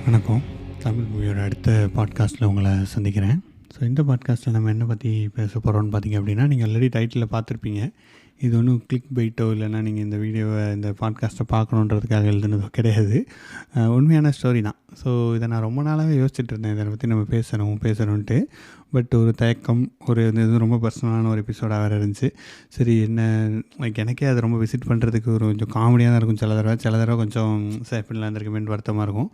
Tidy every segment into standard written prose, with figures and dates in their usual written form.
வணக்கம். தமிழ் மூவியோட அடுத்த பாட்காஸ்ட்டில் உங்களை சந்திக்கிறேன். ஸோ இந்த பாட்காஸ்ட்டில் நம்ம என்ன பற்றி பேச போகிறோம்னு பார்த்தீங்க அப்படின்னா, நீங்கள் ஆல்ரெடி டைட்டிலில் பார்த்துருப்பீங்க. இது ஒன்றும் கிளிக் பைட்டோ இல்லைனா நீங்கள் இந்த வீடியோவை இந்த பாட்காஸ்ட்டை பார்க்கணுன்றதுக்காக எழுதுனதோ கிடையாது. உண்மையான ஸ்டோரி தான். ஸோ இதை நான் ரொம்ப நாளாகவே யோசிச்சுட்டு இருந்தேன், இதை பற்றி நம்ம பேசணுன்ட்டு. பட் ஒரு தயக்கம், இது ரொம்ப பர்சனலான ஒரு எபிசோடாக வேறு இருந்துச்சு. சரி, என்ன எனக்கே அது ரொம்ப விசிட் பண்ணுறதுக்கு கொஞ்சம் காமெடியாக தான் இருக்கும். சில தடவை கொஞ்சம் இப்படிலாம் இருந்திருக்குமேன்னு வருத்தமாக இருக்கும்.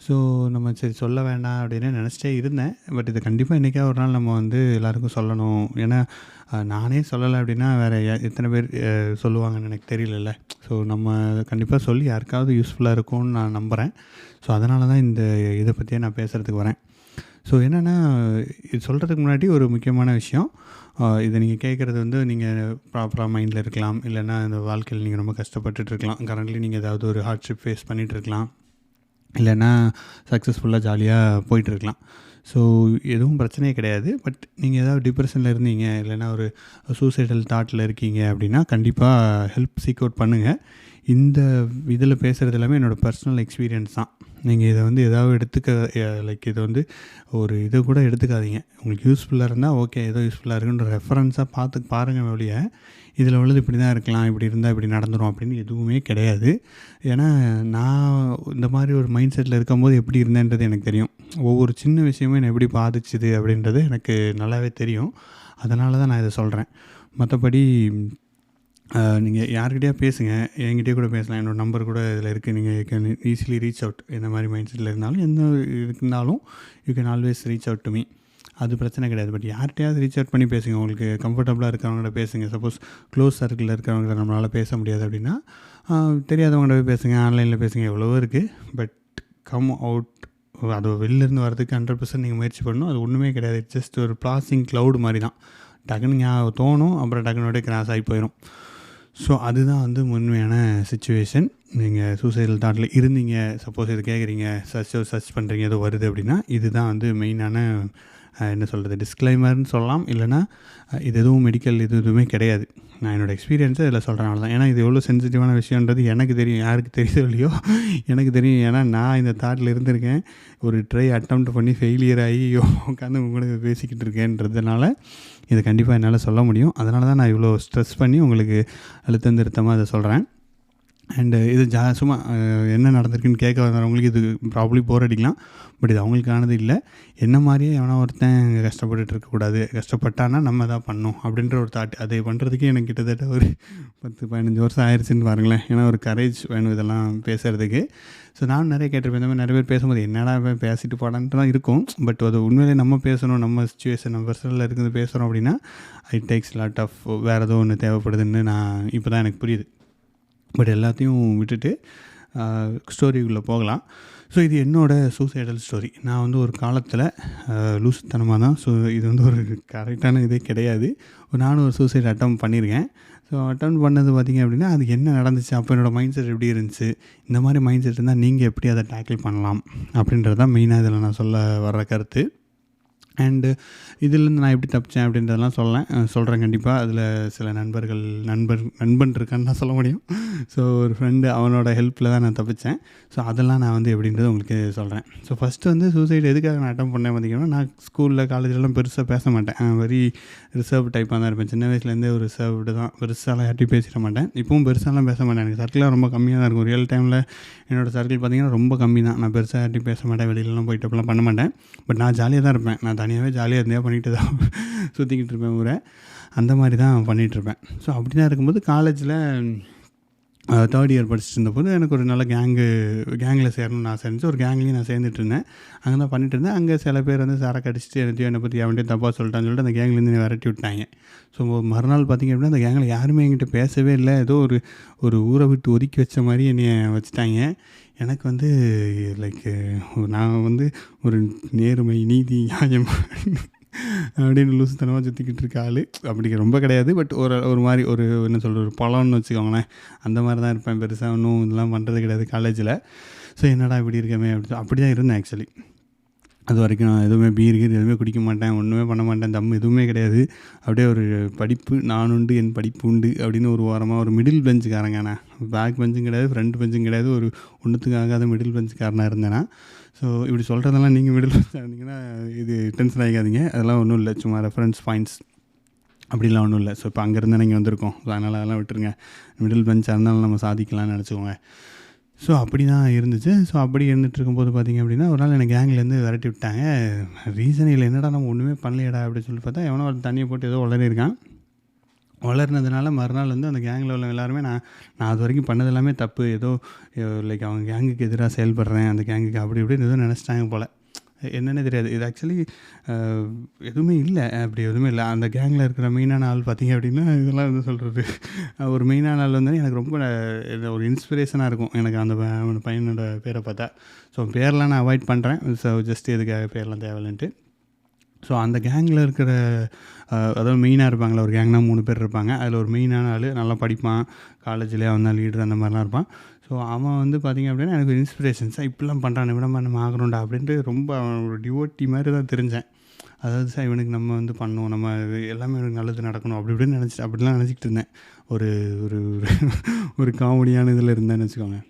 ஸோ நம்ம சரி சொல்ல வேண்டாம் அப்படின்னு நினச்சிட்டே இருந்தேன். பட் இது கண்டிப்பாக என்றைக்கா ஒரு நாள் நம்ம எல்லாருக்கும் சொல்லணும். ஏன்னா நானே சொல்லலை அப்படின்னா வேறு எத்தனை பேர் சொல்லுவாங்கன்னு எனக்கு தெரியலல்ல. ஸோ நம்ம கண்டிப்பாக சொல்லி யாருக்காவது யூஸ்ஃபுல்லாக இருக்கும்னு நான் நம்புகிறேன். ஸோ அதனால தான் இதை பற்றியே நான் பேசுகிறதுக்கு வரேன். ஸோ என்னென்னா, இது சொல்கிறதுக்கு முன்னாடி ஒரு முக்கியமான விஷயம். இதை நீங்கள் கேட்குறது நீங்கள் ப்ராப்பராக மைண்டில் இருக்கலாம், இல்லைன்னா இந்த வாழ்க்கையில் நீங்கள் ரொம்ப கஷ்டப்பட்டுருக்கலாம். கரண்ட்லி நீங்கள் ஏதாவது ஒரு ஹார்ட்ஷிப் ஃபேஸ் பண்ணிகிட்ருக்கலாம், இல்லைன்னா சக்ஸஸ்ஃபுல்லாக ஜாலியாக போயிட்டுருக்கலாம். ஸோ எதுவும் பிரச்சனையே கிடையாது. பட் நீங்கள் ஏதாவது டிப்ரெஷனில் இருந்தீங்க, இல்லைன்னா ஒரு சூசைடல் தாட்டில் இருக்கீங்க அப்படின்னா கண்டிப்பாக ஹெல்ப் சீக் அவுட் பண்ணுங்கள். இந்த இதில் பேசுகிறது எல்லாமே என்னோடய பர்சனல் எக்ஸ்பீரியன்ஸ் தான். நீங்கள் இதை எதாவது இதை ஒரு இது கூட எடுத்துக்காதீங்க. உங்களுக்கு யூஸ்ஃபுல்லாக இருந்தால் ஓகே, ஏதோ யூஸ்ஃபுல்லாக இருக்குன்ற ரெஃபரன்ஸாக பாருங்கள் ஒழிய இதில் உள்ளது இப்படி தான் இருக்கலாம், இப்படி இருந்தால் இப்படி நடந்துடும் அப்படின்னு எதுவுமே கிடையாது. ஏன்னா நான் இந்த மாதிரி ஒரு மைண்ட் செட்டில் இருக்கும்போது எப்படி இருந்தேன்றது எனக்கு தெரியும். ஒவ்வொரு சின்ன விஷயமும் என்னை எப்படி பாதிச்சுது அப்படின்றது எனக்கு நல்லாவே தெரியும். அதனால தான் நான் இதை சொல்கிறேன். மற்றபடி நீங்கள் யார்கிட்டயா பேசுங்க, என்கிட்டயே கூட பேசலாம். என்னோடய நம்பர் கூட இதில் இருக்குது. நீங்கள் கேன் ஈஸிலி ரீச் அவுட். இந்த மாதிரி மைண்ட் செட்டில் இருந்தாலும் இருந்தாலும் you can always reach out to me. அது பிரச்சனை கிடையாது. பட் யார்கிட்டையாவது ரீச் அவுட் பண்ணி பேசுங்க. உங்களுக்கு கம்ஃபர்டபுளாக இருக்கிறவங்கள்ட்ட பேசுங்க. சப்போஸ் க்ளோஸ் சர்க்கிளில் இருக்கிறவங்கள நம்மளால் பேச முடியாது அப்படின்னா தெரியாதவங்கள்ட்ட போய் பேசுங்க, ஆன்லைனில் பேசுங்க, எவ்வளவோ இருக்குது. But come out. அது வெளிலேருந்து வரதுக்கு 100% நீங்கள் முயற்சி பண்ணணும். அது ஒன்றுமே கிடையாது. ஜஸ்ட் ஒரு பாசிங் க்ளவுடு மாதிரி தான். டக்குன்னு தோணும், அப்புறம் டக்குனோட கிராஸ் ஆகி போயிடும். ஸோ அதுதான் உண்மையான சிச்சுவேஷன். நீங்கள் சூசைடல் தாட்டில் இருந்தீங்க, சப்போஸ் இது கேட்குறீங்க, சர்ச் பண்ணுறீங்க, ஏதோ வருது அப்படின்னா இதுதான் மெயினான என்ன சொல்கிறது, டிஸ்க்ளைமர்னு சொல்லலாம். இல்லைனா இது எதுவும் மெடிக்கல் எதுவுமே கிடையாது. நான் என்னோடய எக்ஸ்பீரியன்ஸை இதில் சொல்கிறேன், அவ்வளோதான். ஏன்னா இது எவ்வளோ சென்சிட்டிவான விஷயன்றது எனக்கு தெரியும். யாருக்கு தெரியுதோ இல்லையோ எனக்கு தெரியும். ஏன்னா நான் இந்த தாட்டில் இருந்திருக்கேன். ஒரு அட்டெம்ப்ட் பண்ணி ஃபெயிலியர் ஆகி உட்காந்து உங்களுக்கு பேசிக்கிட்டு இருக்கேன்றதுனால இதை கண்டிப்பாக என்னால் சொல்ல முடியும். அதனால தான் நான் இவ்வளோ ஸ்ட்ரெஸ் பண்ணி உங்களுக்கு அழுத்தம் திருத்தமாக அதை சொல்கிறேன். அண்டு இது சும்மா என்ன நடந்திருக்குன்னு கேட்க வரவங்களுக்கு இது ப்ராப்ளி போர் அடிக்கலாம். பட் இது அவங்களுக்கானது இல்லை. என்ன மாதிரியே எவனா ஒருத்தன் கஷ்டப்பட்டுட்டு இருக்கக்கூடாது, கஷ்டப்பட்டானா நம்ம தான் பண்ணணும் அப்படின்ற ஒரு தாட். அதை பண்ணுறதுக்கே எனக்கு கிட்டத்தட்ட ஒரு 10-15 வருஷம் ஆயிடுச்சுன்னு பாருங்களேன். ஏன்னா ஒரு கரேஜ் வேணும் இதெல்லாம் பேசுகிறதுக்கு. ஸோ நானும் நிறைய கேட்டிருப்பேன். இந்த மாதிரி நிறைய பேர் பேசும்போது என்னடா பேசிட்டு போடான்ட்டு தான் இருக்கும். பட் அது உண்மையிலே நம்ம பேசணும், நம்ம சிச்சுவேஷன் நம்ம பர்சனலில் இருக்கிறது பேசுகிறோம் அப்படின்னா இட் டேக்ஸ் லாட் ஆஃப் வேறு ஏதோ ஒன்று தேவைப்படுதுன்னு நான் இப்போ தான் எனக்கு புரியுது. பட் எல்லாத்தையும் விட்டுட்டு ஸ்டோரிக்குள்ளே போகலாம். ஸோ இது என்னோடய சூசைடல் ஸ்டோரி. நான் ஒரு காலத்தில் லூசுத்தனமாக தான். ஸோ இது ஒரு கரெக்டான இதே கிடையாது. நானும் ஒரு சூசைட் அட்டம் பண்ணியிருக்கேன். ஸோ அட்டம் பண்ணது பார்த்திங்க அப்படின்னா அது என்ன நடந்துச்சு, அப்போ என்னோடய மைண்ட் செட் எப்படி இருந்துச்சு, இந்த மாதிரி மைண்ட் செட் இருந்தால் நீங்கள் எப்படி அதை டேக்கிள் பண்ணலாம் அப்படின்றது தான் மெயினாக இதில் நான் சொல்ல வர்ற கருத்து. அண்டு இதிலேருந்து நான் எப்படி தப்பிச்சேன் அப்படின்றதெல்லாம் சொல்கிறேன் கண்டிப்பாக. அதில் சில நண்பன் இருக்கான்னு நான் சொல்ல முடியும். ஸோ ஒரு ஃப்ரெண்டு, அவனோட ஹெல்ப்பில் தான் நான் தப்பித்தேன். ஸோ அதெல்லாம் நான் எப்படின்றது உங்களுக்கு சொல்கிறேன். ஸோ ஃபஸ்ட்டு சூசைட் எதுக்காக நான் அட்டம் பண்ணேன் பார்த்திங்கன்னா, நான் ஸ்கூலில் காலேஜ்லலாம் பெருசாக பேச மாட்டேன். வெரி ரிசர்வ் டைப்பாக தான் இருப்பேன். சின்ன வயசுலேருந்தே ஒரு ரிசர்வ்டு தான். பெருசாலாம் யார்ட்டையும் பேசிட மாட்டேன். இப்பவும் பெருசாலாம் பேச மாட்டேன். எனக்கு சர்க்கிளாக ரொம்ப கம்மியாக தான் இருக்கும். ரியல் டைமில் என்னோடய சர்க்கிள் பார்த்திங்கன்னா ரொம்ப கம்மி தான். நான் பெருசாக யார்ட்டையும் பேச மாட்டேன், வெளியிலலாம் போயிட்டு அப்படிலாம் பண்ண மாட்டேன். பட் நான் ஜாலியாக தான் இருப்பேன். நான் தனியாகவே ஜாலியாக இருந்தே பண்ணிட்டு தான் சுற்றிக்கிட்டு இருப்பேன் ஊரை. அந்த மாதிரி தான் பண்ணிகிட்ருப்பேன். ஸோ அப்படி தான் இருக்கும்போது காலேஜில் 3rd இயர் படிச்சுட்டு இருந்தபோது எனக்கு ஒரு நல்ல கேங்கில் சேரணும்னு ஆசை இருந்துச்சு. ஒரு கேங்லேயும் நான் சேர்ந்துட்டு இருந்தேன். அங்கே தான் பண்ணிட்டு இருந்தேன். அங்கே சில பேர் சரக்கு அடிச்சுட்டு என்னை பற்றி அவன்கிட்ட தப்பாக சொல்லிட்டான்னு சொல்லிட்டு அந்த கேங்லேருந்து என்னை விரட்டி விட்டாங்க. ஸோ மறுநாள் பார்த்திங்க அப்படின்னா அந்த கேங்கில் யாருமே என்கிட்ட பேசவே இல்லை. ஏதோ ஒரு ஊரை விட்டு ஒதுக்கி வச்ச மாதிரி என்னை வச்சுட்டாங்க. எனக்கு நான் ஒரு நேர்மை, நீதி, நியாயம் அப்படின்னு லூசுத்தனமாக சுற்றிக்கிட்டு இருக்க ஆள். அப்படி ரொம்ப கிடையாது. பட் ஒரு மாதிரி என்ன சொல்கிற ஒரு பழம்னு வச்சுக்கோங்களேன். அந்த மாதிரி தான் இருப்பேன். பெருசாக ஒன்றும் இதெல்லாம் பண்ணுறது கிடையாது காலேஜில். ஸோ என்னடா இப்படி இருக்கமே அப்படி தான் இருந்தேன் ஆக்சுவலி. அது வரைக்கும் நான் எதுவுமே பீர் எதுவுமே குடிக்க மாட்டேன், ஒன்றுமே பண்ண மாட்டேன், தம் எதுவுமே கிடையாது. அப்படியே ஒரு படிப்பு, நான் உண்டு என் படிப்பு உண்டு அப்படின்னு ஒரு வாரமாக ஒரு மிடில் பெஞ்சுக்காரங்க. நான் பேக் பெஞ்சும் கிடையாது, ஃப்ரண்ட் பெஞ்சும் கிடையாது, ஒரு ஒன்றுத்துக்கு ஆகாத மிடில் பெஞ்சுக்காரனாக இருந்தேன்னா. ஸோ இப்படி சொல்கிறதெல்லாம் நீங்கள் மிடில் பெஞ்சாக இருந்தீங்கன்னா இது டென்ஷன் ஆகிக்காதீங்க, அதெல்லாம் ஒன்றும் இல்லை, சும்மா ரெஃபரன்ஸ் பாயிண்ட்ஸ் அப்படிலாம் ஒன்றும் இல்லை. ஸோ இப்போ அங்கேருந்து நீங்கள் வந்திருக்கோம், ஸோ அதனால் அதெல்லாம் விட்டுருங்க. மிடில் பெஞ்சாக இருந்தாலும் நம்ம சாதிக்கலாம்னு நினச்சிக்கோங்க. ஸோ அப்படி தான் இருந்துச்சு. ஸோ அப்படி இருந்துகிட்டு இருக்கும்போது பார்த்திங்க அப்படின்னா ஒரு நாள் எனக்கு கேங்லேருந்து விரட்டி விட்டாங்க. ரீசன் இல்லை, என்னடா நம்ம ஒன்றுமே பண்ணலையடா அப்படின்னு சொல்லி பார்த்தா எவனோ ஒரு தண்ணியை போட்டு ஏதோ வளரிருக்கான். வளர்னதுனால மறுநாள் வந்து அந்த கேங்கில் உள்ள எல்லாருமே நான் அது வரைக்கும் பண்ணது எல்லாமே தப்பு, ஏதோ லைக் அவங்க கேங்குக்கு எதிராக செயல்படுறேன், அந்த கேங்குக்கு அப்படி இப்படின்னு ஏதோ நினச்சிட்டாங்க போல். என்னென்னே தெரியாது. இது ஆக்சுவலி எதுவுமே இல்லை, அப்படி எதுவுமே இல்லை. அந்த கேங்கில் இருக்கிற மெயினான ஆள் பார்த்திங்க அப்படின்னா இதெல்லாம் வந்து சொல்கிறது, ஒரு மெயினான ஆள் வந்து எனக்கு ரொம்ப ஒரு இன்ஸ்பிரேஷனாக இருக்கும் எனக்கு அந்த பையனோட பேரை பார்த்தா. ஸோ பேரெலாம் நான் அவாய்ட் பண்ணுறேன். ஸோ ஜஸ்ட் எதுக்காக பேரெலாம் தேவையில்லைன்ட்டு. ஸோ அந்த கேங்கில் இருக்கிற அதாவது மெயினாக இருப்பாங்களா, ஒரு கேங்னால் 3 பேர் இருப்பாங்க. அதில் ஒரு மெயினான ஆள் நல்லா படிப்பான், காலேஜ்லேயே அவன் தான் லீடர், அந்த மாதிரிலாம் இருப்பான். ஸோ அவன் வந்து பார்த்திங்க அப்படின்னா எனக்கு ஒரு இன்ஸ்பிரேஷன்ஸாக இப்படிலாம் பண்ணுறான், இவனமா நம்ம ஆகணும்டா அப்படின்ட்டு ரொம்ப அவன் ஒரு டிவோட்டி மாதிரி தான் தெரிஞ்சேன். அதாவது சார் இவனுக்கு நம்ம வந்து பண்ணணும், நம்ம எல்லாமே எனக்கு நல்லது நடக்கணும் அப்படி இப்படின்னு அப்படிலாம் நினச்சிக்கிட்டு இருந்தேன். ஒரு ஒரு ஒரு காமெடியான இதில் இருந்தேன்னு வச்சுக்கோங்க.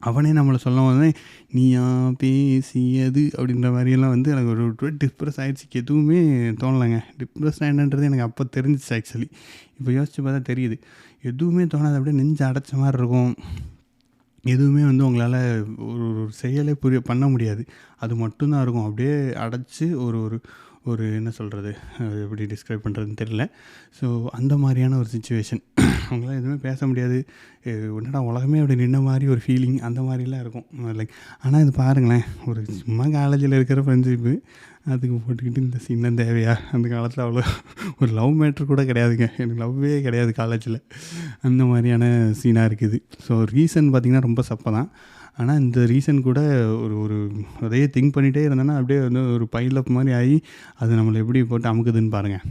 அவனே நம்மளை சொல்லும் போது நீயா பேசியது அப்படின்ற மாதிரியெல்லாம் வந்து எனக்கு ஒரு டிப்ரெஸ் ஆகிடுச்சு. எதுவுமே தோணலைங்க. டிப்ரெஸ் என்னன்றது எனக்கு அப்போ தெரிஞ்சிச்சு. ஆக்சுவலி இப்போ யோசிச்சு பார்த்தா தெரியுது, எதுவுமே தோணாது, அப்படியே நெஞ்சு அடைச்ச மாதிரி இருக்கும். எதுவுமே வந்து உங்களால் ஒரு செயலே பண்ண முடியாது, அது மட்டும்தான் இருக்கும். அப்படியே அடைச்சி ஒரு ஒரு ஒரு என்ன சொல்கிறது, எப்படி டிஸ்கிரைப் பண்ணுறதுன்னு தெரியல. ஸோ அந்த மாதிரியான ஒரு சிச்சுவேஷன். அவங்களாம் எதுவுமே பேச முடியாது, என்னடா உலகமே அப்படி நின்ன மாதிரி ஒரு ஃபீலிங், அந்த மாதிரிலாம் இருக்கும் லைக். ஆனால் இது பாருங்களேன், ஒரு சும்மா காலேஜில் இருக்கிற ஃப்ரெண்ட்ஷிப்பு, அதுக்கு போட்டுக்கிட்டு இந்த சீன்லாம் தேவையா? அந்த காலத்தில் அவ்வளோ ஒரு லவ் மேட்ரு கூட கிடையாதுங்க, எனக்கு லவ்வே கிடையாது காலேஜில். அந்த மாதிரியான சீனாக இருக்குது. ஸோ ரீசன் பார்த்திங்கன்னா ரொம்ப சப்பை தான். ஆனால் இந்த ரீசன் கூட ஒரு ஒரு அதையே திங்க் பண்ணிகிட்டே இருந்தேன்னா அப்படியே வந்து ஒரு பைலப் மாதிரி ஆகி அது நம்மளை எப்படி போட்டு அமுக்குதுன்னு பாருங்கள்.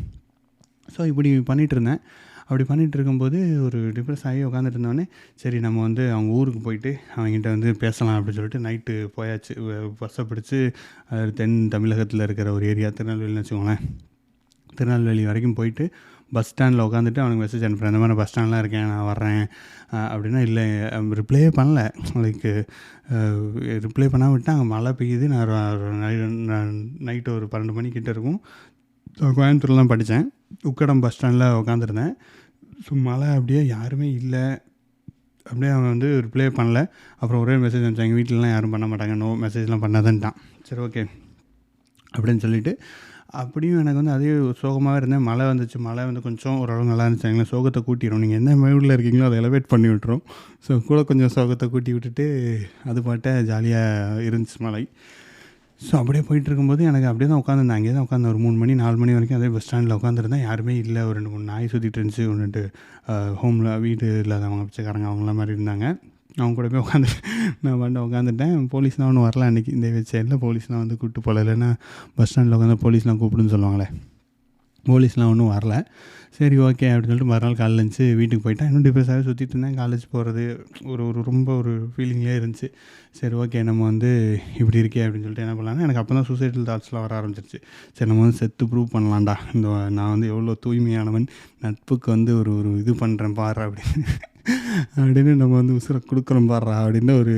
ஸோ இப்படி பண்ணிகிட்டு இருந்தேன். அப்படி பண்ணிகிட்டு இருக்கும்போது ஒரு டிப்ரெஸ் ஆகி உட்காந்துட்டு இருந்தோடனே சரி நம்ம வந்து அவங்க ஊருக்கு போயிட்டு அவங்ககிட்ட வந்து பேசலாம் அப்படின்னு சொல்லிட்டு நைட்டு போயாச்சு. பஸ்ஸை பிடிச்சி தென் தமிழகத்தில் இருக்கிற ஒரு ஏரியா திருநெல்வேலின்னு வச்சுக்கோங்களேன். திருநெல்வேலி வரைக்கும் போயிட்டு பஸ் ஸ்டாண்டில் உட்காந்துட்டு அவனுக்கு மெசேஜ் அனுப்புகிறேன், இந்த மாதிரி பஸ் ஸ்டாண்ட்லாம் இருக்கேன், நான் வர்றேன் அப்படின்னா. இல்லை ரிப்ளையே பண்ணல. லைக் ரிப்ளை பண்ணாமல் விட்டு அங்கே மழை பெய்யுது. நான் நைட்டு ஒரு 12 மணிக்கிட்ட இருக்கும். கோயம்புத்தூர்லாம் படித்தேன். உக்கடம் பஸ் ஸ்டாண்டில் உட்காந்துருந்தேன். ஸோ மழை அப்படியே யாருமே இல்லை. அப்படியே அவன் வந்து ரிப்ளை பண்ணல. அப்புறம் ஒரே மெசேஜ் அனுப்பிச்சாங்க, எங்கள் வீட்டிலலாம் யாரும் பண்ண மாட்டாங்க, நோ மெசேஜ்லாம் பண்ணாதன்ட்டான். சரி ஓகே அப்படின்னு சொல்லிவிட்டு அப்படியும் எனக்கு வந்து அதே சோகமாக இருந்தேன். மழை வந்துச்சு, மழை வந்து கொஞ்சம் ஓரளவு நல்லா இருந்துச்சு. எங்களை சோகத்தை கூட்டிடும், நீங்கள் என்ன மூடில் இருக்கீங்களோ அதை எலவேட் பண்ணி விட்டுரும். ஸோ கூட கொஞ்சம் சோகத்தை கூட்டி விட்டுட்டு அது பாட்ட ஜாலியாக இருந்துச்சு மழை. ஸோ அப்படியே போயிட்டுருக்கும்போது எனக்கு அப்படியே தான் உட்காந்துருந்தேன். அங்கேயே தான் உட்காந்து ஒரு 3 மணி 4 மணி வரைக்கும் அதே பஸ் ஸ்டாண்டில் உட்காந்துருந்தேன். யாருமே இல்லை. ஒரு 2 3 நாய் சுற்றிட்டு இருந்துச்சு. ஒன்றுட்டு ஹோமில் வீடு இல்லாதவங்க பிச்சைக்காரங்க அவங்களாம் மாதிரி இருந்தாங்க. அவங்க கூட போய் நான் வந்து உட்காந்துட்டேன். போலீஸ்லாம் ஒன்றும் வரல அன்றைக்கி. இந்த சைடில் போலீஸ்லாம் வந்து கூப்பிட்டு போகல. இல்லைன்னா பஸ் ஸ்டாண்டில் உட்காந்து போலீஸ்லாம் கூப்பிடுன்னு சொல்லுவாங்களே, போலீஸ்லாம் ஒன்றும் வரல. சரி ஓகே அப்படின்னு சொல்லிட்டு மறுநாள் காலைல இருந்துச்சு வீட்டுக்கு போயிட்டேன். இன்னும் டிப்ரெஸாகவே சுற்றிட்டு இருந்தேன். காலேஜ் போகிறது ஒரு ஒரு ரொம்ப ஒரு ஃபீலிங்லேயே இருந்துச்சு. சரி ஓகே நம்ம வந்து இப்படி இருக்கே அப்படின்னு சொல்லிட்டு என்ன பண்ணலான்னா, எனக்கு அப்போ தான் சூசைடல் தாட்ஸ்லாம் வர ஆரம்பிச்சிருச்சு. சரி நம்ம வந்து செத்து ப்ரூவ் பண்ணலாம்டா, இந்த நான் வந்து எவ்வளோ தூய்மையானவன், நட்புக்கு வந்து ஒரு ஒரு இது பண்ணுறேன் பாரு அப்படின்னு நம்ம வந்து உசுரை கொடுக்குறோம் பாடுறா அப்படின்னு ஒரு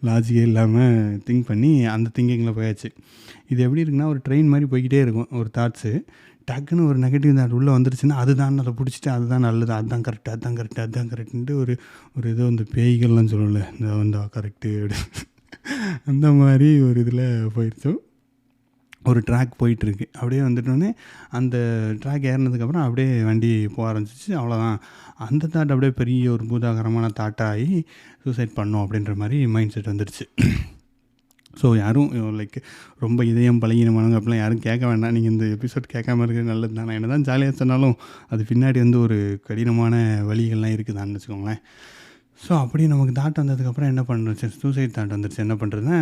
லாஜிக்கே இல்லாமல் திங்க் பண்ணி அந்த திங்கிங்கில் போயாச்சு. இது எப்படி இருக்குன்னா, ஒரு ட்ரெயின் மாதிரி போய்கிட்டே இருக்கும் ஒரு தாட்ஸு. டக்குன்னு ஒரு நெகட்டிவ் தாட் உள்ளே வந்துருச்சுன்னா அதுதான் அதை பிடிச்சிட்டு அதுதான் நல்லது, அதுதான் கரெக்டு, அதுதான் கரெக்டு, அதுதான் கரெக்டுன்ட்டு ஒரு ஒரு ஏதோ இந்த பேய்கள்லாம் சொல்லலை, இந்த வந்து கரெக்டு அப்படி அந்த மாதிரி ஒரு இதில் போயிடுச்சோம். ஒரு ட்ராக் போயிட்டுருக்கு. அப்படியே வந்துட்டோன்னே அந்த ட்ராக் ஏறினதுக்கப்புறம் அப்படியே வண்டி போக ஆரம்பிச்சிச்சு. அவ்வளோதான். அந்த தாட் அப்படியே பெரிய ஒரு பூதாகரமான தாட்டாகி சூசைட் பண்ணோம் அப்படின்ற மாதிரி மைண்ட் செட் வந்துடுச்சு. ஸோ யாரும் லைக் ரொம்ப இதயம் பழகினமானவங்க அப்படிலாம் யாரும் கேட்க வேண்டாம். நீங்கள் இந்த எபிசோட் கேட்காம இருக்கிறது நல்லது தான். நான் என்ன தான் ஜாலியாக சொன்னாலும் அது பின்னாடி வந்து ஒரு கடினமான வழிகள்லாம் இருக்குதான்னு வச்சுக்கோங்களேன். ஸோ அப்படி நமக்கு தாட் வந்ததுக்கப்புறம் என்ன பண்ணுறது, சூசைட் தாட் வந்துருச்சு. என்ன பண்ணுறதுன்னா,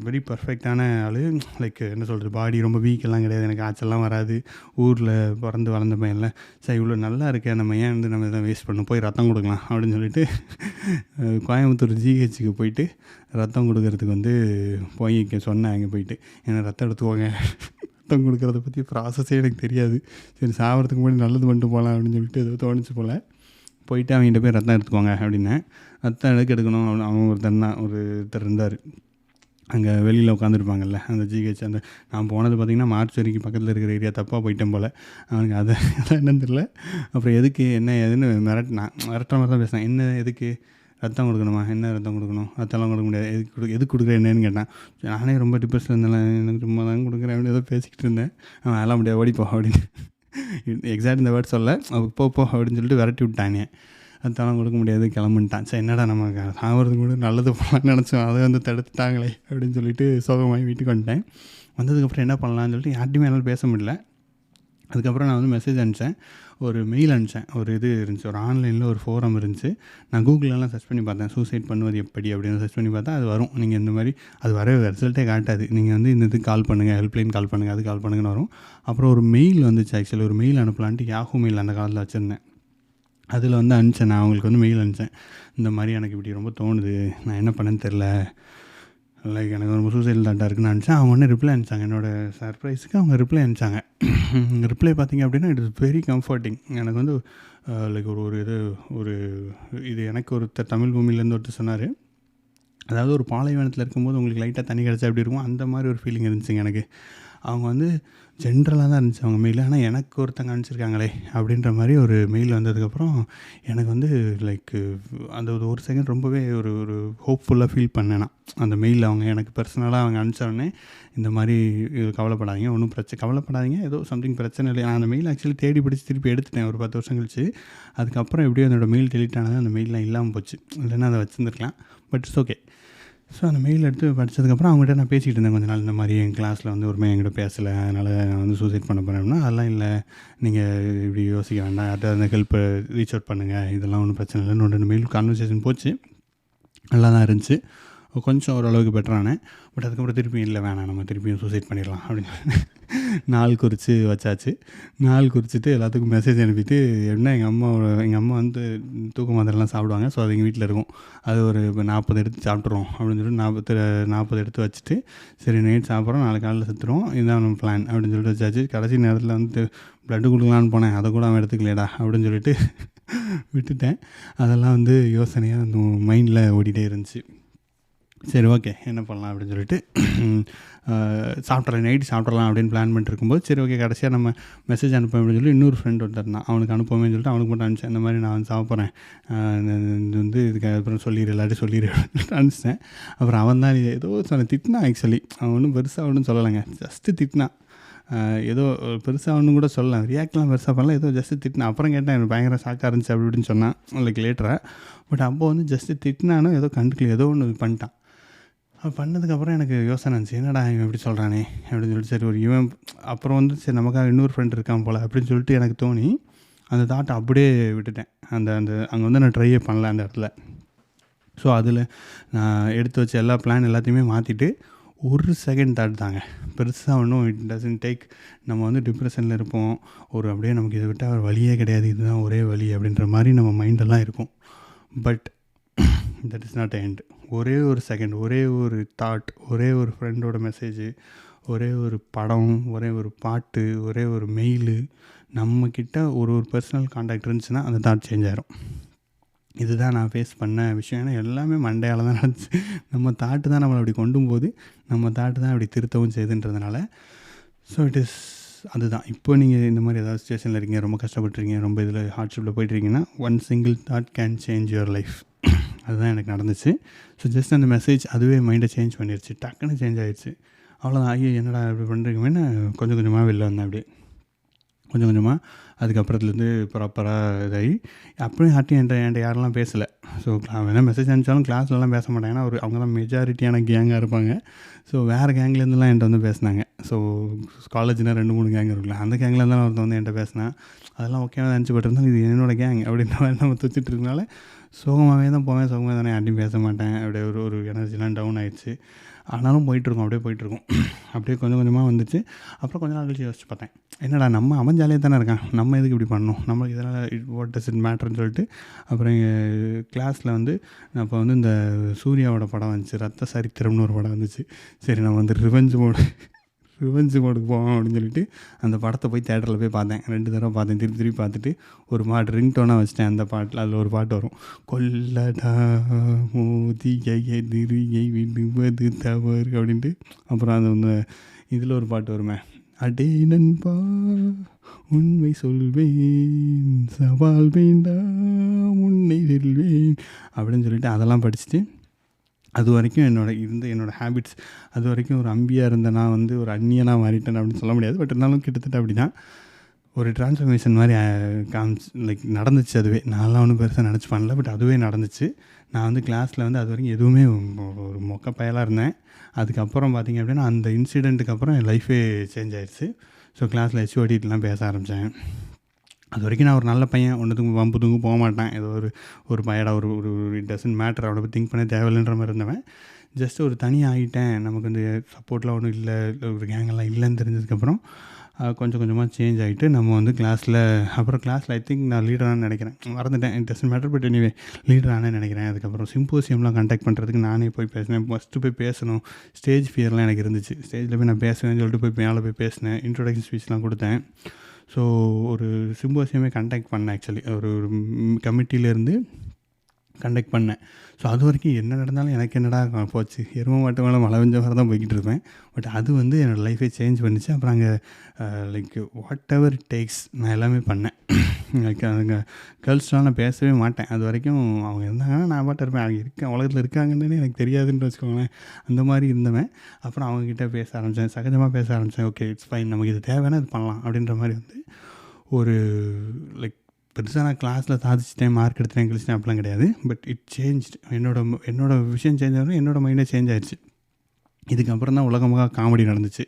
வெரி பர்ஃபெக்டான ஆள், லைக் என்ன சொல்கிறது, பாடி ரொம்ப வீக்கெல்லாம் கிடையாது, எனக்கு ஆச்சல்லாம் வராது, ஊரில் பிறந்து வளர்ந்த பையன்ல. சரி இவ்வளோ நல்லா இருக்கே, நம்ம ஏன் வந்து நம்ம இதை வேஸ்ட் பண்ணணும், போய் ரத்தம் கொடுக்கலாம் அப்படின்னு சொல்லிட்டு கோயம்புத்தூர் ஜிஹெச்சுக்கு போயிட்டு ரத்தம் கொடுக்கறதுக்கு வந்து போய் சொன்னேன். அங்கே போயிட்டு என்ன ரத்தம் எடுத்துக்கோங்க, ரத்தம் கொடுக்குறத பற்றி ப்ராசஸே எனக்கு தெரியாது, சரி சாகிறதுக்கு முன்னாடி நல்லது பண்ணிட்டு போகலாம் அப்படின்னு சொல்லிட்டு ஏதோ தோணுச்சு போல். போயிட்டு அவங்ககிட்ட போய் ரத்தம் எடுத்துக்கோங்க அப்படின்னேன். ரத்தம் எடுக்கணும். அவன் ஒருத்தர் தான், ஒருத்தர் இருந்தார். அங்கே வெளியில் உட்காந்துருப்பாங்கல்ல அந்த ஜிஹெச். அந்த நான் போனது பார்த்திங்கன்னா மார்ச்சரிக்கு பக்கத்தில் இருக்கிற ஏரியா, தப்பாக போயிட்டேன் போல். அவனுக்கு அதான் என்னன்னு தெரியல. அப்புறம் எதுக்கு என்ன ஏதுன்னு மிரட்டுற மாதிரி தான் பேசினேன். என்ன எதுக்கு ரத்தம் கொடுக்கணுமா, என்ன ரத்தம் கொடுக்கணும், ரத்தம்லாம் கொடுக்க முடியாது, எதுக்கு கொடுக்குறேன் என்னன்னு கேட்டான். நானே ரொம்ப டிப்ரெஷன் இருந்தேன், எனக்கு சும்மா தான் கொடுக்குறேன் அப்படின்னு ஏதோ பேசிக்கிட்டு இருந்தேன். அவன் எல்லாம் முடியாது ஓடிப்போ அப்படின்னு எக்ஸாக்ட் இந்த வேர்ட் சொல்ல, அவன் போ அப்படின்னு சொல்லிட்டு விரட்டி விட்டாங்க. ரத்தம்லாம் கொடுக்க முடியாது கிளம்புன்ட்டான். சரி என்னடா நம்ம சாகிறது கூட நல்லது போகலான்னு நினச்சோம், அதை வந்து தடுத்துட்டாங்களே அப்படின்னு சொல்லிட்டு சோகமாகி வீட்டுக்கு வந்துட்டேன். வந்ததுக்கப்புறம் என்ன பண்ணலான்னு சொல்லிட்டு யார்ட்டையுமே என்னால் பேச முடியல. அதுக்கப்புறம் நான் வந்து மெசேஜ் அனுப்பிச்சேன், ஒரு மெயில் அனுப்பிச்சேன். ஒரு இது இருந்துச்சு, ஒரு ஆன்லைனில் ஒரு ஃபோரம் இருந்துச்சு. நான் கூகுளெலாம் சர்ச் பண்ணி பார்த்தேன், சூசைட் பண்ணுவது எப்படி அப்படின்னு சர்ச் பண்ணி பார்த்தா அது வரும். நீங்கள் இந்த மாதிரி அது வர ரிசல்ட்டே காட்டாது. நீங்கள் வந்து இந்த இதுக்கு கால் பண்ணுங்கள், ஹெல்ப்லைன் கால் பண்ணுங்கள், அது கால் பண்ணுங்கன்னு வரும். அப்புறம் ஒரு மெயில் வந்துச்சு. ஆக்சுவலி ஒரு மெயில் அனுப்பலான்ட்டு யாஹூ மெயில் அந்த காலத்தில் வச்சுருந்தேன். அதில் வந்து அனுப்பிச்சேன், நான் அவங்களுக்கு வந்து மெயில் அனுப்பிச்சேன். இந்த மாதிரி எனக்கு இப்படி ரொம்ப தோணுது, நான் என்ன பண்ணேன்னு தெரில, லைக் எனக்கு ரொம்ப சூசைடல் தாட்டாக இருக்குன்னு அனுப்பிச்சேன். அவங்க ஒன்று ரிப்ளை அனுப்பிச்சாங்க. என்னோடய சர்ப்ரைஸுக்கு அவங்க ரிப்ளை அனுப்பிச்சாங்க. ரிப்ளை பார்த்திங்க அப்படின்னா இட் இஸ் வெரி கம்ஃபர்ட்டிங். எனக்கு வந்து லைக் இது எனக்கு ஒருத்தர் தமிழ் பூமியிலேருந்து ஒருத்தர் சொன்னார். அதாவது ஒரு பாலைவனத்தில் இருக்கும்போது உங்களுக்கு லைட்டாக தண்ணி கிடச்சா எப்படி இருக்கும், அந்த மாதிரி ஒரு ஃபீலிங் இருந்துச்சுங்க எனக்கு. அவங்க வந்து ஜென்ரலாக தான் இருந்துச்சு அவங்க மெயில். ஆனால் எனக்கு ஒருத்தங்க அனுப்பிச்சிருக்காங்களே அப்படின்ற மாதிரி ஒரு மெயில் வந்ததுக்கப்புறம் எனக்கு வந்து லைக் அந்த ஒரு செகண்ட் ரொம்பவே ஒரு ஹோப்ஃபுல்லாக ஃபீல் பண்ணேன் நான். அந்த மெயிலில் அவங்க எனக்கு பர்சனலாக அவங்க அனுப்பிச்சோடனே இந்த மாதிரி கவலைப்படாதீங்க, ஒன்றும் கவலைப்படாதீங்க, ஏதோ சம்திங் பிரச்சனை இல்லை. நான் அந்த மெயில் ஆக்சுவலி தேடி பிடிச்சி திருப்பி எடுத்துட்டேன் ஒரு 10 வருஷம் கழிச்சு. அதுக்கப்புறம் எப்படியோ என்னோடய மெயில் டெலிட் ஆனது, அந்த மெயிலெலாம் இல்லாமல் போச்சு. இல்லைன்னா அதை வச்சுருந்துருக்கலாம், பட் இட்ஸ் ஓகே. ஸோ அந்த மெயில் எடுத்து படித்ததுக்கப்புறம் அவங்ககிட்ட நான் பேசிக்கிட்டு இருந்தேன் கொஞ்ச நாள். இந்த மாதிரி என் கிளாஸில் வந்து ஒருமே என்கிட்ட பேசலை, அதனால் நான் வந்து சூசைட் பண்ண போகிறேன் அப்படின்னா, அதெல்லாம் இல்லை, நீங்கள் இப்படி யோசிக்க வேண்டாம், யார்கிட்ட அந்த ஹெல்ப்பை ரீச் அவுட் பண்ணுங்கள், இதெல்லாம் ஒன்றும் பிரச்சனை இல்லைன்னு ஒரு மெயில் கான்வர்சேஷன் போச்சு. நல்லா தான் இருந்துச்சு, கொஞ்சம் ஓரளவுக்கு பெட்டரானேன். பட் அதுக்கப்புறம் திருப்பியும் இல்லை வேணாம், நம்ம திருப்பியும் சூசைட் பண்ணிடலாம் அப்படின்னு நாள் குறித்து வச்சாச்சு. நாள் குறிச்சிட்டு எல்லாத்துக்கும் மெசேஜ் அனுப்பிட்டு, எப்படின்னா எங்கள் அம்மா வந்து தூக்க மாத்திரைலாம் சாப்பிடுவாங்க. ஸோ அது எங்கள் வீட்டில் இருக்கும். அது ஒரு 40 எடுத்து சாப்பிட்றோம் அப்படின்னு சொல்லிட்டு 40 எடுத்து வச்சுட்டு, சரி நைட் சாப்பிட்றோம், நாளைக்கு காலையில் செத்துருவோம், இதுதான் நம்ம பிளான் அப்படின்னு சொல்லிட்டு வச்சாச்சு. கடைசி நேரத்தில் வந்து ப்ளட்டு கொடுக்கலான்னு போனேன், அதை கூட அவன் எடுத்துக்கலேடா அப்படின்னு சொல்லிட்டு விட்டுட்டேன். அதெல்லாம் வந்து யோசனையாக அந்த மைண்டில் ஓடிட்டே இருந்துச்சு. சரி ஓகே என்ன பண்ணலாம் அப்படின்னு சொல்லிட்டு நைட்டு சாப்பிட்றலாம் அப்படின்னு பிளான் பண்ணிட்டு இருக்கும்போது, சரி ஓகே கடைசியாக நம்ம மெசேஜ் அனுப்போம் அப்படின்னு சொல்லி இன்னொரு ஃப்ரெண்ட் ஒருத்தர் தான், அவனுக்கு அனுப்புவோமே சொல்லிட்டு அவனுக்கு மட்டும் அனுப்பிச்சேன். இந்த மாதிரி நான் வந்து சாப்பிட்றேன், இது வந்து இதுக்கு அப்புறம் எல்லாத்தையும் சொல்லிடு அனுப்பிச்சிட்டேன். அப்புறம் அவன் தான் ஏதோ திட்டினான். ஆக்சுவலி அவன் ஒன்றும் பெருசாக ஒன்றும் சொல்லலைங்க, ஜஸ்ட்டு திட்டினான். ஏதோ பெருசாக ஒன்றும் கூட சொல்லலாம், ரியாக்ட்லாம் பெருசாக பண்ணல, ஏதோ ஜஸ்ட்டு திட்டினான். அப்புறம் கேட்டேன், எனக்கு பயங்கர ஷாக்காக இருந்துச்சு அப்படி இப்படின்னு சொன்னான் லைக் லேட்டராக. பட் அப்போ வந்து ஜஸ்ட்டு திட்டினானோ ஏதோ கண்டுக்கல, ஏதோ ஒன்று பண்ணிட்டான். அது பண்ணதுக்கப்புறம் எனக்கு யோசனை இருந்துச்சு, என்னடா இவன் எப்படி சொல்கிறானே அப்படின்னு சொல்லிட்டு. சரி ஒரு இவன் அப்புறம் வந்து சரி நமக்காக இன்னொரு ஃப்ரெண்ட் இருக்கான் போல் அப்படின்னு சொல்லிட்டு எனக்கு தோணி அந்த தாட்டை அப்படியே விட்டுட்டேன். அந்த அங்கே வந்து நான் ட்ரையே பண்ணல அந்த இடத்துல. ஸோ அதில் நான் எடுத்து வச்ச எல்லா பிளான் எல்லாத்தையுமே மாற்றிட்டு ஒரு செகண்ட் தாட் தாங்க, பெருசாக ஒன்றும் இட் டசன்ட் டேக். நம்ம வந்து டிப்ரெஷனில் இருப்போம், அப்படியே நமக்கு இதை விட்டால் ஒரு வழியே கிடையாது, இதுதான் ஒரே வழி அப்படின்ற மாதிரி நம்ம மைண்டெல்லாம் இருக்கும். But that is not end. ஒரே ஒரு செகண்ட், ஒரே ஒரு தாட், ஒரே ஒரு ஃப்ரெண்டோட மெசேஜு, ஒரே ஒரு படம், ஒரே ஒரு பாட்டு, ஒரே ஒரு மெயிலு, நம்மக்கிட்ட ஒரு பர்சனல் கான்டாக்ட் இருந்துச்சுன்னா அந்த தாட் சேஞ்ச் ஆகிரும். இதுதான் நான் ஃபேஸ் பண்ண விஷயம். ஏன்னா எல்லாமே மண்டையால் தான் நடந்துச்சு. நம்ம தாட்டு தான் நம்மளை அப்படி கொண்டும் போது, நம்ம தாட்டு தான் அப்படி திருத்தவும் செய்துன்றதுனால. ஸோ அதுதான். இப்போ நீங்கள் இந்த மாதிரி ஏதாவது சுச்சுவேஷனில் இருக்கீங்க, ரொம்ப கஷ்டப்பட்டுருக்கீங்க, ரொம்ப இதில் ஹார்ட்ஷிப்பில் போய்ட்டுருக்கீங்கன்னா, one single thought can change your life. அதுதான் எனக்கு நடந்துச்சு. ஸோ ஜஸ்ட் அந்த மெசேஜ் அதுவே மைண்டை சேஞ்ச் பண்ணிடுச்சு, டக்குன்னு சேஞ்ச் ஆகிடுச்சு. அவ்வளோதான். ஐயோ என்னடா இப்படி பண்ணுறீங்கன்னு கொஞ்சம் கொஞ்சமாக வெளில வந்தேன். அப்படியே கொஞ்சம் கொஞ்சமாக அதுக்கப்புறத்துலேருந்து ப்ராப்பராக இதாகி அப்படியும் என்கிட்ட யாரெல்லாம் பேசலை. ஸோ வேணால் மெசேஜ் அனுப்பிச்சாலும் கிளாஸ்லலாம் பேச மாட்டாங்க, ஏன்னா அவங்க தான் மெஜாரிட்டியான கேங்காக இருப்பாங்க. ஸோ வேறு கேங்லேருந்துலாம் என்கிட்ட வந்து பேசினாங்க. ஸோ காலேஜில் 2-3 கேங் இருக்குல்ல, அந்த கேங்கில் இருந்தாலும் ஒருத்தர் வந்து என்கிட்ட பேசினேன். அதெல்லாம் ஓகேவாக நினச்சிப்பட்டிருந்தாலும் இது என்னோடய கேங் அப்படின்ற மாதிரி நம்ம துச்சிட்டு இருக்கனால சோகமாகவே தான் போவேன், சோகமாக தானே யார்ட்டையும் பேச மாட்டேன். அப்படியே ஒரு எனர்ஜிலாம் டவுன் ஆகிடுச்சு. ஆனாலும் போயிட்டுருக்கோம், அப்படியே போயிட்டுருக்கோம். அப்படியே கொஞ்சம் கொஞ்சமாக வந்துச்சு. அப்புறம் கொஞ்ச நாள் கழிச்சு யோசிச்சு பார்த்தேன், என்னடா நம்ம அவன் ஜாலியாக தானே இருக்கான், நம்ம எதுக்கு இப்படி பண்ணணும், நம்மளுக்கு இதனால் வாட் டஸ் இட் மேட்டர்ன்னு சொல்லிட்டு அப்புறம் எங்கள் கிளாஸில் வந்து அப்போ வந்து இந்த சூர்யாவோட படம் வந்துச்சு, ரத்த சரித்திரம்னு ஒரு படம் வந்துச்சு. சரி நம்ம வந்து ரிவெஞ்ச் ரிவெஞ்ச் மோடுக்கு போவோம் அப்படின்னு சொல்லிட்டு அந்த படத்தை போய் தேட்டரில் போய் பார்த்தேன். 2 தடவை பார்த்தேன். திருப்பி பார்த்துட்டு ஒரு பாட்டு ரிங்டோனாக வச்சிட்டேன். அந்த பாட்டில் அதில் ஒரு பாட்டு வரும், கொல்லடா மோதியை எதிரியை விடுவது தவறு அப்படின்ட்டு. அப்புறம் அந்த இதில் ஒரு பாட்டு வருமே, அடே நண்பா உண்மை சொல்வேன் சவால் வேண்டாம் உன்னை வெல்வேன் அப்படின்னு சொல்லிட்டு அதெல்லாம் படிச்சுட்டு, அது வரைக்கும் என்னோடய ஹேபிட்ஸ் அது வரைக்கும் ஒரு அம்பியாக இருந்த நான் வந்து ஒரு அந்நியனாக மாறிட்டேன் அப்படின்னு சொல்ல முடியாது. பட் இருந்தாலும் கிட்டத்தட்ட அப்படி தான் ஒரு டிரான்ஸ்ஃபர்மேஷன் மாதிரி நடந்துச்சு. அதுவே நான்லாம் ஒன்றும் பெருசாக நினச்சி பண்ணல, பட் அதுவே நடந்துச்சு. நான் வந்து கிளாஸில் வந்து அது வரைக்கும் எதுவுமே ஒரு மொக்க பயலாக இருந்தேன். அதுக்கப்புறம் பார்த்திங்க அப்படின்னா அந்த இன்சிடெண்ட்டுக்கு அப்புறம் என் லைஃபே சேஞ்ச் ஆயிடுச்சு. ஸோ கிளாஸில் ஹெச்ஓடிட்டெலாம் பேச ஆரம்பித்தேன். அது வரைக்கும் நான் ஒரு நல்ல பையன், ஒன்றுத்துக்கும் வம்புத்துக்கும் போக மாட்டேன். ஏதோ ஒரு பயடா ஒரு இட் டசன்ட் மேட்டர், அவனை பற்றி திங்க் பண்ண தேவையில்லைன்ற மாதிரி இருந்தவன். ஜஸ்ட் ஒரு தனியாக ஆகிட்டேன். நமக்கு வந்து சப்போர்ட்லாம் ஒன்றும் இல்லை, ஒரு கேங்கெல்லாம் இல்லைன்னு தெரிஞ்சதுக்கப்புறம் கொஞ்சம் கொஞ்சமாக சேஞ்ச் ஆகிட்டு நம்ம வந்து கிளாஸில் ஐ திங்க் நான் லீடரானு நினைக்கிறேன், மறந்துட்டேன். It doesn't matter, but anyway லீடரானே நினைக்கிறேன். அதுக்கப்புறம் சிம்போசியம்லாம் கண்டக்ட் பண்ணுறதுக்கு நானே போய் பேசினேன். ஃபஸ்ட்டு போய் பேசணும், ஸ்டேஜ் ஃபியர்லாம் எனக்கு இருந்துச்சு. ஸ்டேஜில் போய் நான் பேசுவேன்னு சொல்லிட்டு போய் மேலே போய் பேசினேன். இன்ட்ரோடக்ஷன் ஸ்பீச்லாம் கொடுத்தேன். ஸோ ஒரு சிம்போசியமே கண்டக்ட் பண்ணேன். ஆக்சுவலி ஒரு கமிட்டியிலேருந்து கண்டக்ட் பண்ணேன். ஸோ அது வரைக்கும் என்ன நடந்தாலும் எனக்கு என்னடா போச்சு, எருமை மாட்டு மேலே மழை பெஞ்ச மாதிரி தான் போய்கிட்டு இருப்பேன். பட் அது வந்து என்னோடய லைஃபே சேஞ்ச் பண்ணிச்சு. அப்புறம் அங்கே வாட் எவர் இட் டேக்ஸ் நான் எல்லாமே பண்ணேன். அங்கே கேர்ள்ஸ்லாம் நான் பேசவே மாட்டேன். அது வரைக்கும் அவங்க இருந்தாங்கன்னா நான் பாட்டு இருப்பேன். அவங்க உலகத்தில் இருக்காங்கன்னு எனக்கு தெரியாதுன்னு வச்சுக்கோங்களேன். அந்த மாதிரி இருந்தவன். அப்புறம் அவங்கக்கிட்ட பேச ஆரம்பித்தேன், சகஜமாக பேச ஆரம்பித்தேன். ஓகே இட்ஸ் ஃபைன், நமக்கு இது தேவைன்னா இது பண்ணலாம் அப்படின்ற மாதிரி வந்து ஒரு பெருசாக நான் கிளாஸில் சாதிச்சிட்டேன், மார்க் எடுத்துட்டேன், கழிச்சிட்டேன் அப்படிலாம் கிடையாது. பட் இட் சேஞ்ச், என்னோட விஷயம் சேஞ்ச் ஆகும், என்னோடய மைண்டே சேஞ்ச் ஆகிடுச்சு. இதுக்கப்புறம் தான் உலகமாக காமெடி நடந்துச்சு.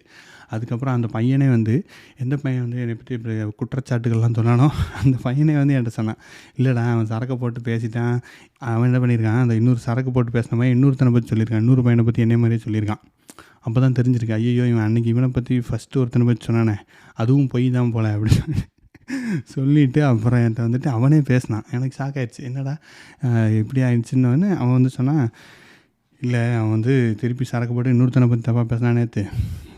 அதுக்கப்புறம் அந்த பையனே வந்து எந்த பையன் வந்து என்னை பற்றி இப்படி குற்றச்சாட்டுகள்லாம் சொன்னானோ அந்த பையனே வந்து என்கிட்ட சொன்னான், இல்லைடா அவன் சரக்கு போட்டு பேசிட்டான், அவன் என்ன பண்ணியிருக்கான், அந்த இன்னொரு சரக்கு போட்டு பேசின மாதிரி இன்னொருத்தனை பற்றி சொல்லியிருக்கான், இன்னொரு பையனை பற்றி என்னை மாதிரியே சொல்லியிருக்கான். அப்போ தான் தெரிஞ்சிருக்கு, ஐயோ இவன் அன்றைக்கி இவனை பற்றி ஃபஸ்ட்டு ஒருத்தனை பற்றி சொன்னானே அதுவும் பொய் தான் போல அப்படின்னு சொல்லிவிட்டு அப்புறம் என்கிட்ட வந்துட்டு அவனே பேசினான். எனக்கு ஷாக் ஆகிடுச்சு, என்னடா இப்படி ஆயிடுச்சுன்னு. அவன் வந்து சொன்னான், இல்லை அவன் வந்து திருப்பி சரக்கு போட்டு இன்னொருத்தனை பற்றி தப்பாக பேசினான் நேற்று.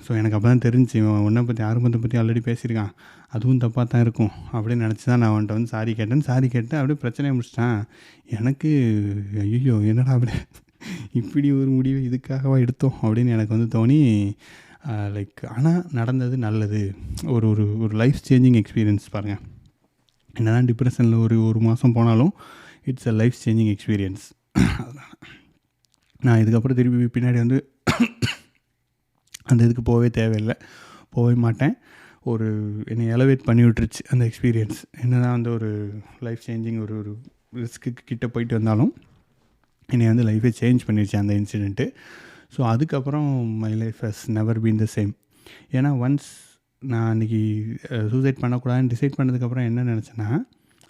ஸோ எனக்கு அப்போ தான் தெரிஞ்சு இவன் உன்னை பற்றி ஆரம்பத்தை பற்றி ஆல்ரெடி பேசியிருக்கான், அதுவும் தப்பாக தான் இருக்கும் அப்படின்னு நினச்சி தான் நான் அவன்கிட்ட வந்து சாரி கேட்டு அப்படியே பிரச்சனையை முடிச்சிட்டான். எனக்கு ஐயோ என்னடா அப்படி இப்படி ஒரு முடிவை இதுக்காகவா எடுத்தோம் அப்படின்னு எனக்கு வந்து தோணி, ஆனால் நடந்தது நல்லது. ஒரு ஒரு ஒரு லைஃப் சேஞ்சிங் எக்ஸ்பீரியன்ஸ் பாருங்கள். என்ன தான் டிப்ரெஷனில் ஒரு மாதம் போனாலும் it's a life changing experience. அதனால் நான் இதுக்கப்புறம் திருப்பி பின்னாடி வந்து அந்த இதுக்கு போகவே தேவையில்லை, போகவே மாட்டேன். என்னை எலவேட் பண்ணி விட்டுருச்சு அந்த எக்ஸ்பீரியன்ஸ். என்ன தான் வந்து ஒரு லைஃப் சேஞ்சிங் ஒரு ரிஸ்க்கு கிட்டே போயிட்டு வந்தாலும் என்னை வந்து லைஃபே சேஞ்ச் பண்ணிடுச்சு அந்த இன்சிடெண்ட்டு. ஸோ அதுக்கப்புறம் my life has never been the same. ஏன்னா ஒன்ஸ் நான் அன்றைக்கி சூசைட் பண்ணக்கூடாதுன்னு டிசைட் பண்ணதுக்கப்புறம் என்ன நினச்சேன்னா,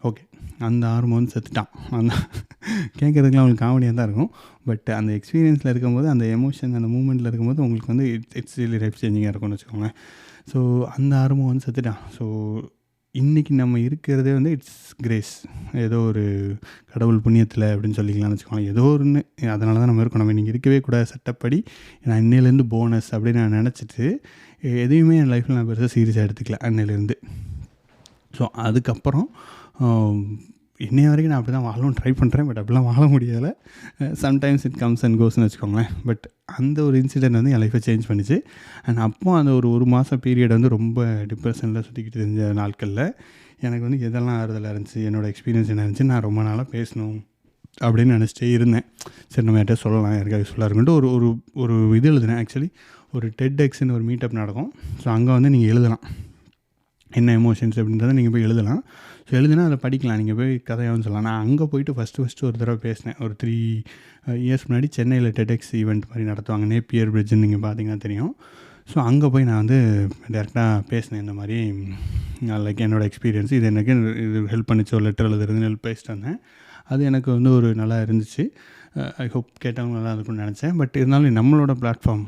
ஓகே அந்த 6 மந்த்ஸ் செத்துட்டான். அந்த கேட்குறதுக்குலாம் அவங்களுக்கு காமெடியாக தான் இருக்கும். பட் அந்த எக்ஸ்பீரியன்ஸில் இருக்கும்போது, அந்த எமோஷன் அந்த மூமெண்ட்டில் இருக்கும்போது உங்களுக்கு வந்து இட்ஸ் ரியலி லைஃப் சேஞ்சிங்காக இருக்கும்னு வச்சுக்கோங்களேன். ஸோ அந்த 6 மந்த்ஸ் செத்துட்டான். ஸோ இன்றைக்கி நம்ம இருக்கிறதே வந்து இட்ஸ் கிரேஸ், ஏதோ ஒரு கடவுள் புண்ணியத்தில் அப்படின்னு சொல்லிக்கலாம்னு வச்சுக்கோங்களேன். ஏதோ ஒன்று, அதனால தான் நம்ம இருக்கணும். நம்ம இன்றைக்கி இருக்கவே கூடாது சட்டப்படி, நான் இன்னையிலேருந்து போனஸ் அப்படின்னு நான் நினச்சிட்டு எதையுமே என் லைஃப்பில் நான் பெருசாக சீரியஸாக எடுத்துக்கல அன்னையிலேருந்து. ஸோ அதுக்கப்புறம் இன்னைய வரைக்கும் நான் அப்படி தான் வாழவும் ட்ரை பண்ணுறேன். பட் அப்படிலாம் வாழ முடியலை. சம்டைம்ஸ் இட் கம்ஸ் அண்ட் கோஸ்ன்னு வச்சுக்கோங்களேன். பட் அந்த ஒரு இன்சிடென்ட் வந்து என் லைஃப்பை சேஞ்ச் பண்ணிச்சு. அண்ட் அப்போ அந்த ஒரு மாதம் பீரியட் வந்து ரொம்ப டிப்ரெஷனில் சுற்றிக்கிட்டு தெரிஞ்ச நாட்களில் எனக்கு வந்து எதெல்லாம் ஆறுதலாக இருந்துச்சு, என்னோடய எக்ஸ்பீரியன்ஸ் என்ன இருந்துச்சு, நான் ரொம்ப நாளாக பேசணும் அப்படின்னு நினச்சிட்டே இருந்தேன். சரி நம்ம யார்கிட்ட சொல்லலாம், யாருக்காக யூஸ்ஃபுல்லாக இருக்குன்ட்டு ஒரு இது எழுதுனேன். ஆக்சுவலி ஒரு டெட்எக்ஸ்ன்னு ஒரு மீட்டப் நடக்கும். ஸோ அங்கே வந்து நீங்கள் எழுதலாம் என்ன எமோஷன்ஸ் அப்படின்றத நீங்கள் போய் எழுதலாம். ஸோ எழுதுனா அதை படிக்கலாம், நீங்கள் போய் கதையாகவும் சொல்லலாம். நான் அங்கே போயிட்டு ஃபஸ்ட்டு ஒரு தடவை பேசினேன். ஒரு 3 இயர்ஸ் முன்னாடி சென்னையில் டெட்எக்ஸ் ஈவெண்ட் மாதிரி நடத்துவாங்க, நேப்பியர் பிரிட்ஜுன்னு நீங்கள் பார்த்தீங்கன்னா தெரியும். ஸோ அங்கே போய் நான் வந்து டேரெக்டாக பேசினேன். இந்த மாதிரி என்னோடய எக்ஸ்பீரியன்ஸ் இது எனக்கு இது ஹெல்ப் பண்ணிச்சு, ஒரு லெட்டர் எழுதுறதுன்னு பேசிட்டு வந்தேன். அது எனக்கு வந்து ஒரு நல்லா இருந்துச்சு. ஐ ஹோப் கேட்டவங்க நல்லா இருக்கும்னு நினச்சேன். பட் இருந்தாலும் நம்மளோட பிளாட்ஃபார்ம்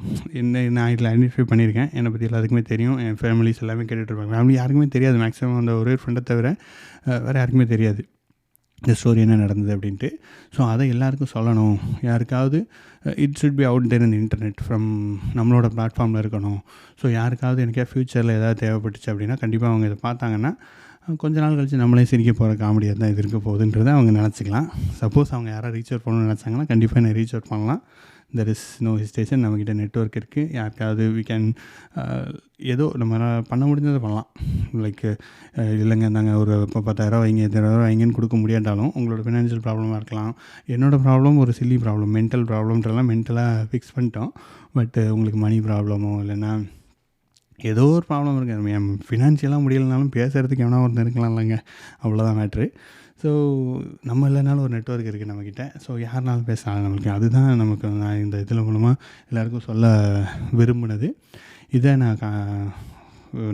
நான் இதில் ஐடென்டிஃபை பண்ணியிருக்கேன். என்னை பற்றி எல்லாத்துக்குமே தெரியும். என் ஃபேமிலிஸ் எல்லாமே கேட்டுட்ருப்பாங்க. ஃபேமிலி யாருக்குமே தெரியாது, மேக்ஸிமம் அந்த ஒரே ஃப்ரெண்டை தவிர வேறு யாருக்குமே தெரியாது. இந்த ஸ்டோரி என்ன நடந்தது அப்படின்ட்டு. ஸோ அதை எல்லாருக்கும் சொல்லணும். யாருக்காவது it should be out there in internet from நம்மளோட பிளாட்ஃபார்மில் இருக்கணும். ஸோ யாருக்காவது எனக்கே ஃப்யூச்சரில் ஏதாவது தேவைப்பட்டுச்சு அப்படின்னா கண்டிப்பாக அவங்க இதை பார்த்தாங்கன்னா கொஞ்ச நாள் கழித்து நம்மளே சிரிக்க போகிற காமெடியாக தான் இது இருக்க போகுதுன்றதை அவங்க நினச்சிக்கலாம். சப்போஸ் அவங்க யாராவது ரீச் அவுட் பண்ணணும்னு நினச்சாங்கன்னா கண்டிப்பாக என்ன ரீச் அவுட் பண்ணலாம். There is no hesitation. நம்மக்கிட்ட நெட்வொர்க் இருக்குது. யாருக்காவது வி கேன் ஏதோ நம்ம பண்ண முடிஞ்சதை பண்ணலாம். லைக் இல்லைங்க நாங்க ஒரு இப்போ 10,000 வைங்க 20,000 வைங்கன்னு கொடுக்க முடியாட்டாலும் உங்களோட ஃபினான்ஷியல் ப்ராப்ளமாக இருக்கலாம். என்னோடய ப்ராப்ளம் ஒரு சில்லி ப்ராப்ளம், மென்டல் ப்ராப்ளம்ன்றலாம் மென்டலாக ஃபிக்ஸ் பண்ணிட்டோம். பட் உங்களுக்கு மணி ப்ராப்ளமோ இல்லைன்னா ஏதோ ஒரு ப்ராப்ளம் இருக்குது. என் ஃபினான்ஷியலாக முடியலைனாலும் பேசுகிறதுக்கு எவனா ஒருத்தர் இருக்கலாம் இல்லைங்க, அவ்வளோதான் மேட்ரு. ஸோ நம்ம இல்லைனாலும் ஒரு நெட்வொர்க் இருக்குது நம்மக்கிட்ட. ஸோ யாருனாலும் பேசலாம் நம்மளுக்கு. அதுதான் நமக்கு நான் இந்த இதில் மூலமாக எல்லாேருக்கும் சொல்ல விரும்பினது. இதை நான்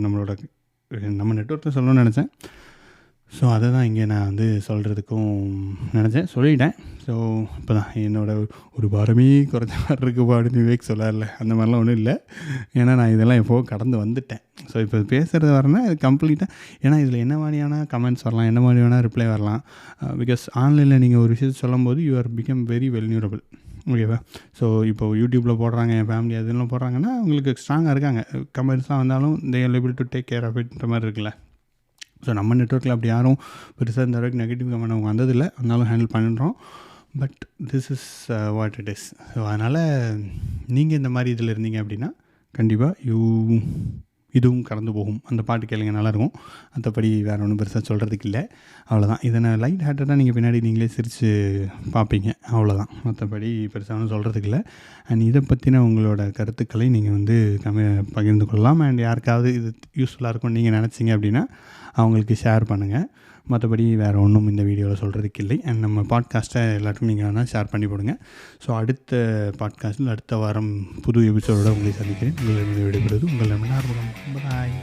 நம்ம நெட்வொர்க்கில் சொல்லணும்னு நினச்சேன். ஸோ அதை தான் இங்கே நான் வந்து சொல்கிறதுக்கும் நினச்சேன், சொல்லிட்டேன். ஸோ இப்போ தான் என்னோடய ஒரு பாரமே குறைஞ்ச மாதிரி இருக்குப்பா அப்படின்னு விவேக் சொல்லார்ல, அந்த மாதிரிலாம் ஒன்றும் இல்லை. ஏன்னா நான் இதெல்லாம் எப்போது கடந்து வந்துட்டேன். ஸோ இப்போ பேசுகிறது வரேன்னா இது கம்ப்ளீட்டாக, ஏன்னா இதில் என்ன மாதிரியான கமெண்ட்ஸ் வரலாம், என்ன மாதிரியான ரிப்ளை வரலாம். பிகாஸ் ஆன்லைனில் நீங்கள் ஒரு விஷயத்தை சொல்லும்போது யூ ஆர் பிகம் வெரி வெல்னியூரபிள். ஓகேவா? ஸோ இப்போ யூடியூப்பில் போடுறாங்க, என் ஃபேமிலி அதெல்லாம் போடுறாங்கன்னா அவங்களுக்கு ஸ்ட்ராங்காக இருக்காங்க. கமெண்ட்ஸ்லாம் வந்தாலும் they are able to take care of இட்ன்ற மாதிரி இருக்குல்ல. ஸோ நம்ம நெட்வொர்க்கில் அப்படி யாரும் பெருசாக இந்த வரைக்கும் நெகட்டிவ் கமெண்ட் அவங்க வந்ததில்லை. அதனாலும் ஹேண்டில் பண்ணுறோம். But this is what it is. So அதனால் நீங்கள் இந்த மாதிரி இதில் இருந்தீங்க அப்படின்னா கண்டிப்பாக இதுவும் கடந்து போகும். அந்த பாட்டு கேளுங்க, நல்லாயிருக்கும். மற்றபடி வேறு ஒன்றும் பெருசாக சொல்கிறதுக்கு இல்லை. அவ்வளோதான். இதை நான் லைட் ஹார்ட்டடாக நீங்கள் பின்னாடி நீங்களே சிரித்து பார்ப்பீங்க, அவ்வளோதான். மற்றபடி பெருசாக ஒன்றும் சொல்கிறதுக்கு இல்லை. அண்ட் இதை பற்றின உங்களோட கருத்துக்களை நீங்கள் வந்து பகிர்ந்து கொள்ளலாம். அண்ட் யாருக்காவது இது யூஸ்ஃபுல்லாக இருக்கும்னு நீங்கள் நினச்சிங்க அப்படின்னா அவங்களுக்கு ஷேர் பண்ணுங்கள். மற்றபடி வேறு ஒன்றும் இந்த வீடியோவில் சொல்கிறதுக்கு இல்லை. அண்ட் நம்ம பாட்காஸ்ட்டை எல்லாருக்கும் நீங்கள் வேணால் ஷேர் பண்ணி போடுங்க. ஸோ அடுத்த பாட்காஸ்ட்டில் அடுத்த வாரம் புது எபிசோடோடு உங்களை சந்திக்கிறேன். உங்களிடம் விடைபெறுவது உங்கள் நண்பன் ஆறுமுகம். பாய்.